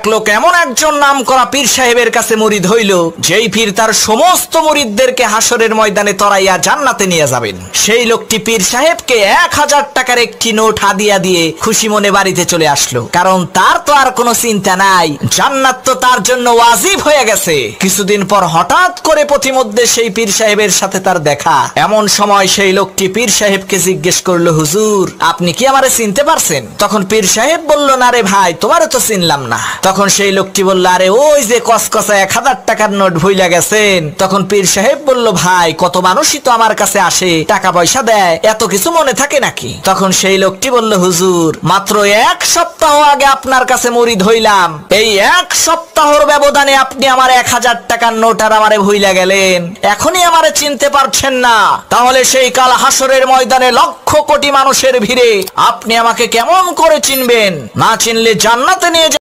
এক লোক এমন একজন নামকরা পীর সাহেবের কাছে মুরিদ হইল, যেই পীর তার সমস্ত মুরিদদেরকে হাসরের ময়দানে তরাইয়া জান্নাতে নিয়ে যাবেন। সেই লোকটি পীর সাহেবকে 1000 টাকার একটি নোট হাদিয়া দিয়ে খুশি মনে বাড়িতে চলে আসলো, কারণ তার তো আর কোনো চিন্তা নাই, জান্নাত তো তার জন্য ওয়াজিব হয়ে গেছে। কিছুদিন পর হঠাৎ করে পথিমধ্যে সেই পীর সাহেবের সাথে তার দেখা। এমন সময় সেই লোকটি পীর সাহেবকে জিজ্ঞেস করলো, হুজুর আপনি কি আমারে চিনতে পারছেন? তখন পীর সাহেব বলল, না রে ভাই, তোমারে তো চিনলাম না। তখন সেই লোকটি বলল, আরে ওই যে কসকসা 1000 টাকার নোট ভুইলা গেছেন। তখন পীর সাহেব বলল, ভাই কত মানুষই তো আমার কাছে আসে, টাকা পয়সা দেয়, এত কিছু মনে থাকে নাকি? তখন সেই লোকটি বলল, হুজুর মাত্র 1 সপ্তাহ আগে আপনার কাছে মুরিদ হইলাম, এই 1 সপ্তাহর ব্যবধানে আপনি আমার 1000 টাকার নোট আর আমারে ভুইলা গেলেন, এখনই আমারে চিনতে পারছেন না? তাহলে সেই কাল হাসরের ময়দানে লক্ষ কোটি মানুষের ভিড়ে আপনি আমাকে কেমন করে চিনবেন? না চিনলে জান্নাতে নিয়ে